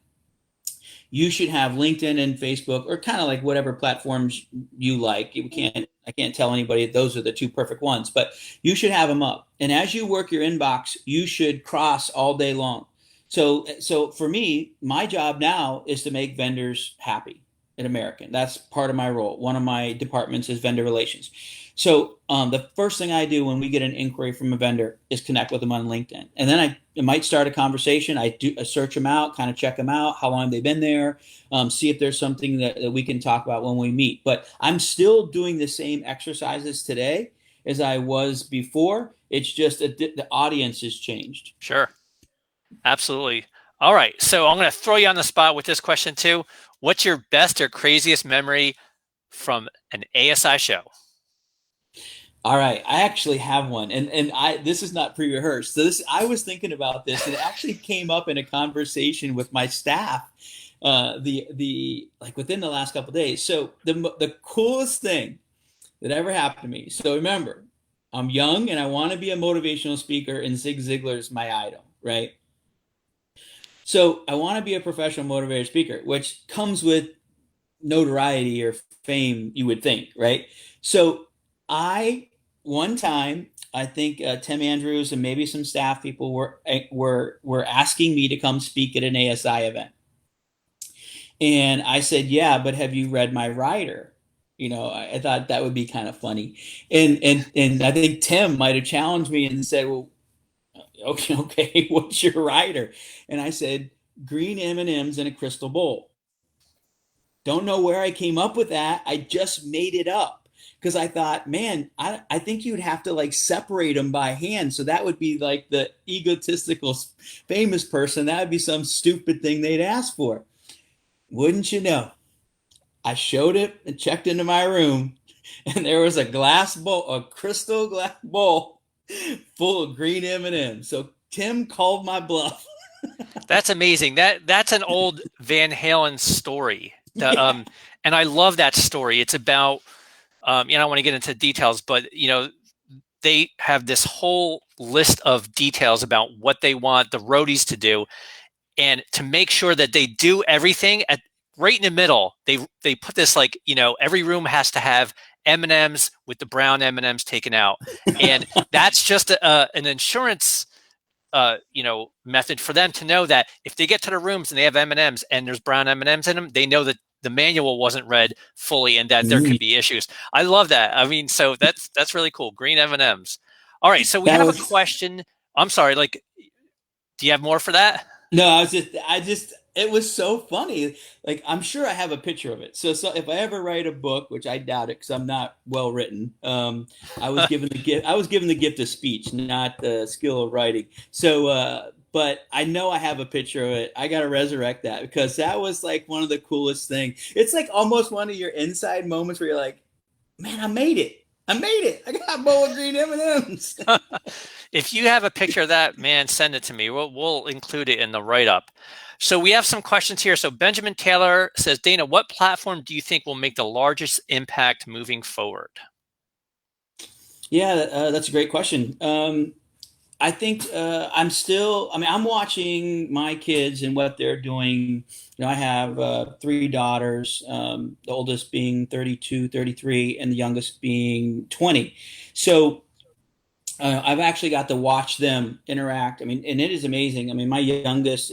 you should have LinkedIn and Facebook, or kind of like whatever platforms you like. I can't tell anybody those are the two perfect ones, but you should have them up. And as you work your inbox, you should cross all day long. So for me, my job now is to make vendors happy at American. That's part of my role. One of my departments is vendor relations. So the first thing I do when we get an inquiry from a vendor is connect with them on LinkedIn, and then I might start a conversation. I search them out, kind of check them out, how long they've been there, see if there's something that we can talk about when we meet. But I'm still doing the same exercises today as I was before. It's just the audience has changed. Sure. Absolutely. All right. So I'm going to throw you on the spot with this question too. What's your best or craziest memory from an ASI show? All right, I actually have one, and I this is not pre-rehearsed. So I was thinking about this, and it actually came up in a conversation with my staff, the like within the last couple of days. So the coolest thing that ever happened to me. So remember, I'm young and I want to be a motivational speaker, and Zig Ziglar is my idol, right? So I want to be a professional motivator speaker, which comes with notoriety or fame, you would think, right? So I one time I think Tim Andrews and maybe some staff people were asking me to come speak at an ASI event. And I said, yeah, but have you read my rider? I thought that would be kind of funny. And I think Tim might have challenged me and said, well, okay, okay, what's your rider? And I said, green M&Ms in a crystal bowl. Don't know where I came up with that. I just made it up because I thought, man, I think you'd have to like separate them by hand. So that would be like the egotistical famous person. That would be some stupid thing they'd ask for. Wouldn't you know? I showed it and checked into my room, and there was a glass bowl, a crystal glass bowl full of green M&Ms. So Tim called my bluff. That's amazing. That's an old Van Halen story. Yeah. And I love that story. It's about, I don't want to get into details, but they have this whole list of details about what they want the roadies to do, and to make sure that they do everything at right in the middle. They put this like, every room has to have M&Ms with the brown M&Ms taken out, and that's just an insurance method for them to know that if they get to the rooms and they have M&Ms and there's brown M&Ms in them, they know that the manual wasn't read fully and that there could be issues. I love that. I mean, so that's really cool. Green M&Ms. All right. So we have a question. I'm sorry. Like, do you have more for that? No, it was so funny. Like, I'm sure I have a picture of it. So if I ever write a book, which I doubt it because I'm not well written, I was given the gift. I was given the gift of speech, not the skill of writing. So, but I know I have a picture of it. I got to resurrect that because that was like one of the coolest things. It's like almost one of your inside moments where you're like, man, I made it. I made it. I got a bowl of green M&Ms. If you have a picture of that, man, send it to me. We'll include it in the write-up. So we have some questions here. So Benjamin Taylor says, Dana, what platform do you think will make the largest impact moving forward? Yeah, that's a great question. I think I'm watching my kids and what they're doing. I have three daughters, the oldest being 32, 33, and the youngest being 20. So I've actually got to watch them interact. I mean, and it is amazing. I mean, my youngest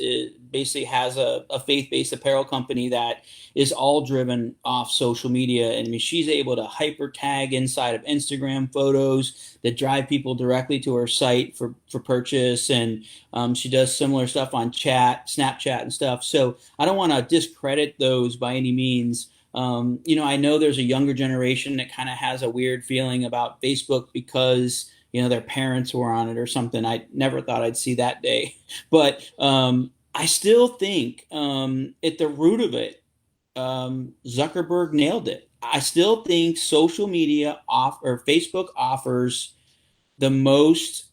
basically has a faith-based apparel company that is all driven off social media. And I mean, she's able to hyper tag inside of Instagram photos that drive people directly to her site for purchase. And she does similar stuff on Snapchat and stuff. So I don't want to discredit those by any means. I know there's a younger generation that kind of has a weird feeling about Facebook because their parents were on it or something. I never thought I'd see that day. But I still think at the root of it, Zuckerberg nailed it. I still think social media or Facebook offers the most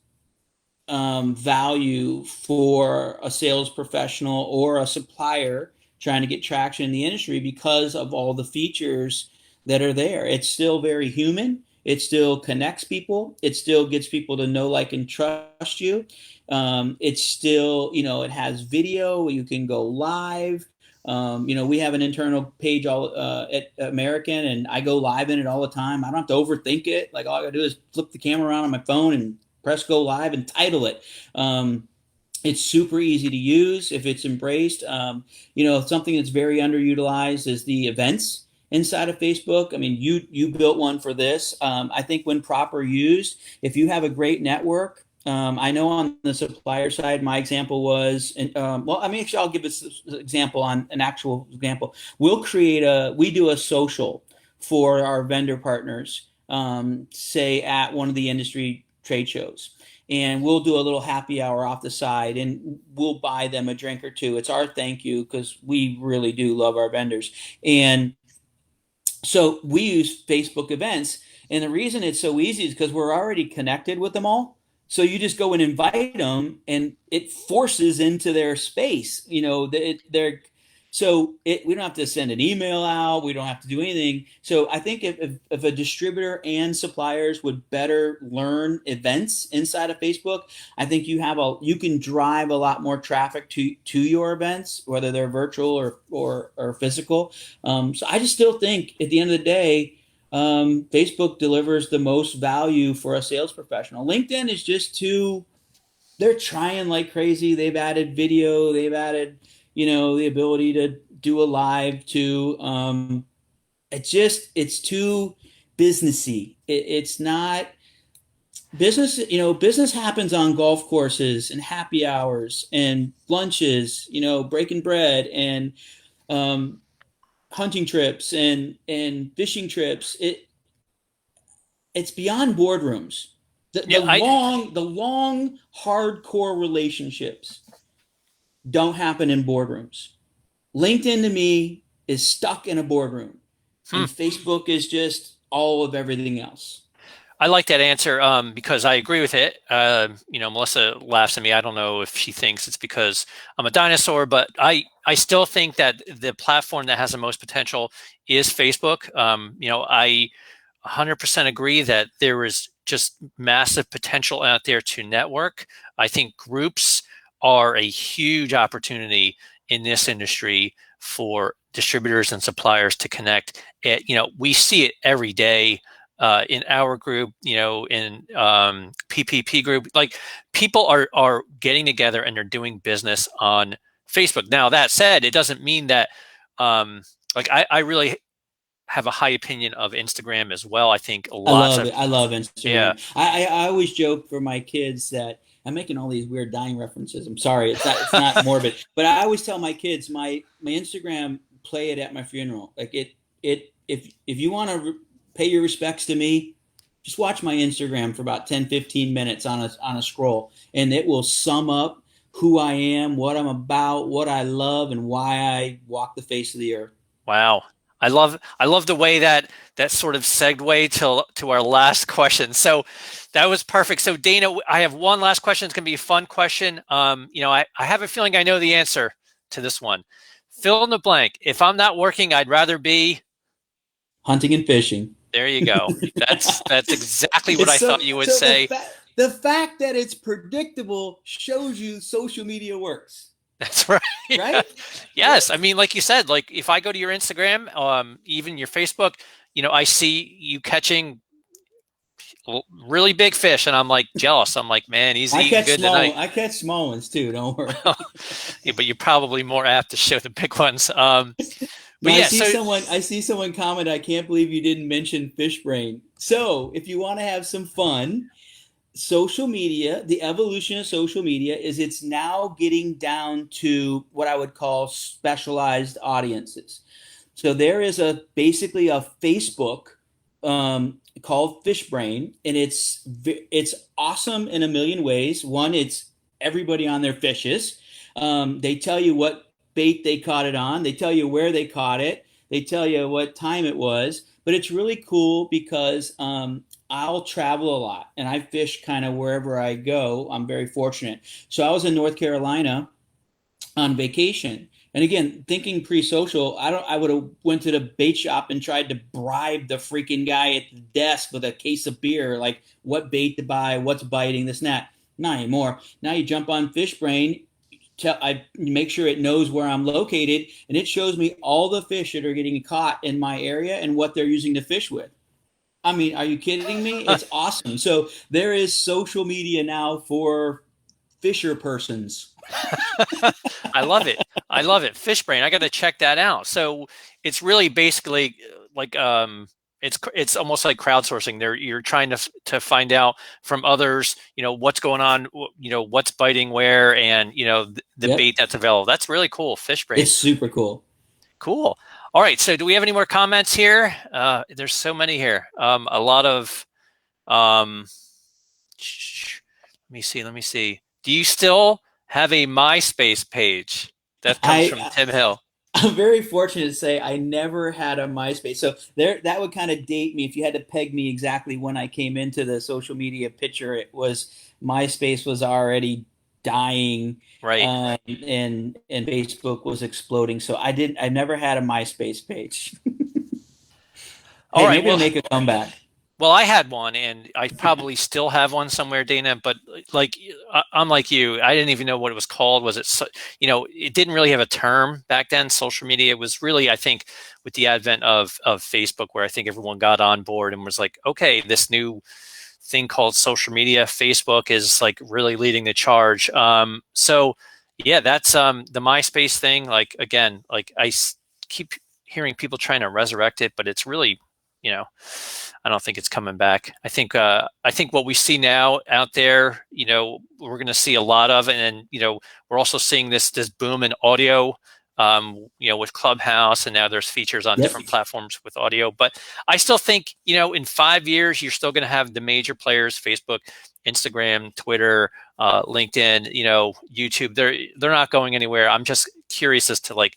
value for a sales professional or a supplier trying to get traction in the industry because of all the features that are there. It's still very human. It still connects people. It still gets people to know, like, and trust you. It's still, it has video. You can go live. We have an internal page at American, and I go live in it all the time. I don't have to overthink it. Like, all I gotta do is flip the camera around on my phone and press go live and title it. It's super easy to use if it's embraced. Something that's very underutilized is the events inside of Facebook. I mean, you built one for this. I think when proper used, if you have a great network, I know on the supplier side, my example was, actually, I'll give this example on an actual example. We do a social for our vendor partners, say at one of the industry trade shows. And we'll do a little happy hour off the side and we'll buy them a drink or two. It's our thank you because we really do love our vendors. And so we use Facebook events. And the reason it's so easy is because we're already connected with them all. So you just go and invite them and it forces into their space. We don't have to send an email out. We don't have to do anything. So I think if a distributor and suppliers would better learn events inside of Facebook, I think you can drive a lot more traffic to your events, whether they're virtual or physical. So I just still think at the end of the day, Facebook delivers the most value for a sales professional. LinkedIn is just too, they're trying like crazy. They've added video, they've added, the ability to do a live too. It's too businessy. It's not business. Business happens on golf courses and happy hours and lunches, breaking bread and um, hunting trips and fishing trips. It's beyond boardrooms. The Yeah, long hardcore relationships don't happen in boardrooms. LinkedIn to me is stuck in a boardroom, hmm. and Facebook is just all of everything else. I like that answer because I agree with it. Melissa laughs at me. I don't know if she thinks it's because I'm a dinosaur, but I still think that the platform that has the most potential is Facebook. I 100% agree that there is just massive potential out there to network. I think groups are a huge opportunity in this industry for distributors and suppliers to connect. We see it every day in our group, in PPP group, like people are getting together and they're doing business on Facebook. Now that said, it doesn't mean that like I really have a high opinion of Instagram as well. I think I lots love of it. I love yeah. Instagram. I always joke for my kids that I'm making all these weird dying references. I'm sorry. It's not morbid, but I always tell my kids my Instagram, play it at my funeral. Like if you want to pay your respects to me, just watch my Instagram for about 10-15 minutes on a scroll, and it will sum up who I am, what I'm about, what I love, and why I walk the face of the earth. Wow. I love the way that sort of segued to our last question. So that was perfect. So Dana, I have one last question. It's going to be a fun question. I have a feeling I know the answer to this one. Fill in the blank. If I'm not working, I'd rather be. Hunting and fishing. There you go. That's exactly what It's I so thought you would so say. the fact that it's predictable shows you social media works, That's right. right? Yes. I mean, like you said, like if I go to your Instagram, even your Facebook, I see you catching really big fish, and I'm like jealous. I'm like, man, he's eating good tonight. I catch small ones too. Don't worry. Yeah, but you're probably more apt to show the big ones. But Now yeah, so I see someone comment, I can't believe you didn't mention Fishbrain. So if you want to have some fun, social media, the evolution of social media is it's now getting down to what I would call specialized audiences. So there is basically a Facebook called Fishbrain, and it's awesome in a million ways. One, it's everybody on their fishes. They tell you what bait they caught it on. They tell you where they caught it. They tell you what time it was. But it's really cool because I'll travel a lot and I fish kind of wherever I go. I'm very fortunate. So I was in North Carolina on vacation. And again, thinking pre-social, I would have went to the bait shop and tried to bribe the freaking guy at the desk with a case of beer, like what bait to buy, what's biting, this and that. Not anymore. Now you jump on Fishbrain, I make sure it knows where I'm located, and it shows me all the fish that are getting caught in my area and what they're using to fish with. I mean, are you kidding me? It's awesome. So there is social media now for fisher persons. I love it. I love it. Fishbrain. I got to check that out. So it's really basically like it's almost like crowdsourcing. You're trying to find out from others, what's going on, what's biting where, and the Yep. bait that's available. That's really cool. Fishbrain. It's super cool. Cool. All right. So do we have any more comments here? There's so many here. A lot of um, let me see. Let me see. Do you still have a MySpace page? That comes from I Tim Hill. I'm very fortunate to say I never had a MySpace. So there, that would kind of date me if you had to peg me exactly when I came into the social media picture. It was MySpace was already dying, Right. and Facebook was exploding. So I never had a MySpace page. All Hey, right. maybe I'll Well, make a comeback. Well, I had one, and I probably still have one somewhere, Dana. But like, I'm like you. I didn't even know what it was called. Was it, it didn't really have a term back then. Social media. It was really, I think, with the advent of Facebook, where I think everyone got on board and was like, okay, this new thing called social media, Facebook is like really leading the charge. So yeah, that's the MySpace thing. Like again, like keep hearing people trying to resurrect it, but it's really, you know, I don't think it's coming back. I think what we see now out there, we're going to see a lot of, and we're also seeing this boom in audio, with Clubhouse, and now there's features on Yep. different platforms with audio. But I still think, in 5 years, you're still going to have the major players: Facebook, Instagram, Twitter, LinkedIn, YouTube. They're not going anywhere. I'm just curious as to like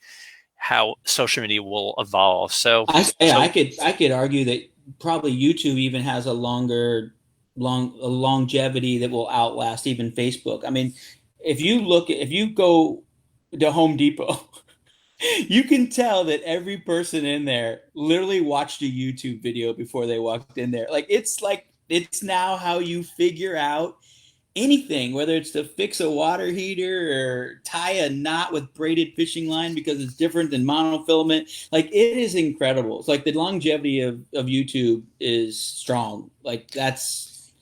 how social media will evolve. So, I could argue that probably YouTube even has a a longevity that will outlast even Facebook. I mean, if you go to Home Depot, you can tell that every person in there literally watched a YouTube video before they walked in there. Like it's now how you figure out anything, whether it's to fix a water heater or tie a knot with braided fishing line because it's different than monofilament. Like it is incredible. It's like the longevity of YouTube is strong. Like that's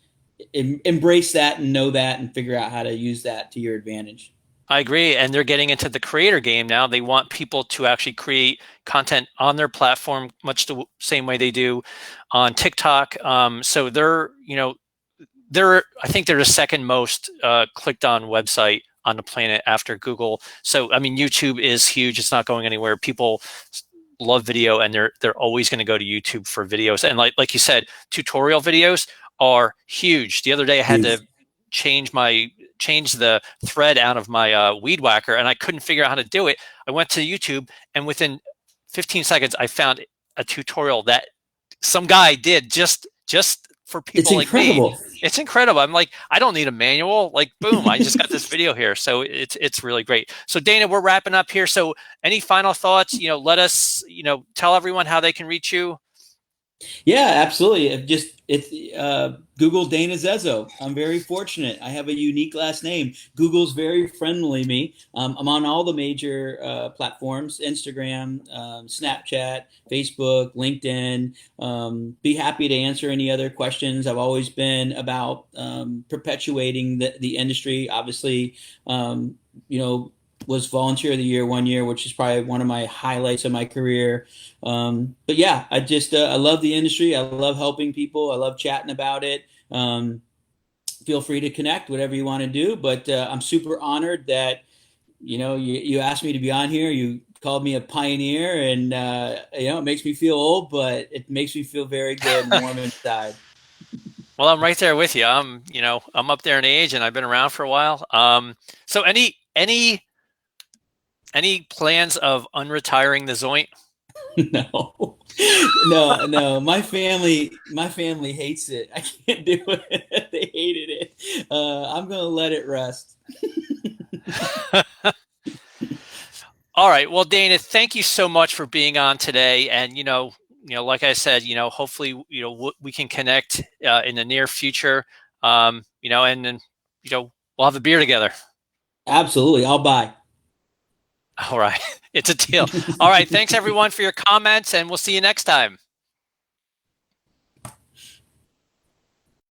embrace that and know that and figure out how to use that to your advantage. I agree. And they're getting into the creator game now. They want people to actually create content on their platform, much the same way they do on TikTok. So I think they're the second most clicked on website on the planet after Google. So, I mean, YouTube is huge. It's not going anywhere. People love video, and they're always going to go to YouTube for videos. And like you said, tutorial videos are huge. The other day I had to change the thread out of my weed whacker, and I couldn't figure out how to do it. I went to YouTube, and within 15 seconds I found a tutorial that some guy did just for It's people like me. incredible. It's incredible. I'm like, I don't need a manual. Like, boom, I just got this video here. So it's really great. So Dana, we're wrapping up here. So any final thoughts? Let us, tell everyone how they can reach you. Yeah, absolutely. It's Google Dana Zezzo. I'm very fortunate. I have a unique last name. Google's very friendly to me. I'm on all the major platforms: Instagram, Snapchat, Facebook, LinkedIn. Be happy to answer any other questions. I've always been about perpetuating the industry. Obviously, you know, was volunteer of the year 1 year, which is probably one of my highlights of my career. But yeah, I love the industry. I love helping people. I love chatting about it. Feel free to connect, whatever you want to do. But I'm super honored that you asked me to be on here. You called me a pioneer, and it makes me feel old, but it makes me feel very good and warm inside. Well, I'm right there with you. I'm up there in age, and I've been around for a while. So any plans of unretiring the Zoint? No, no. My family hates it. I can't do it. They hated it. I'm gonna let it rest. All right. Well, Dana, thank you so much for being on today. And like I said, hopefully, we can connect in the near future. And then we'll have a beer together. Absolutely, I'll buy. All right. It's a deal. All right. Thanks everyone for your comments, and we'll see you next time.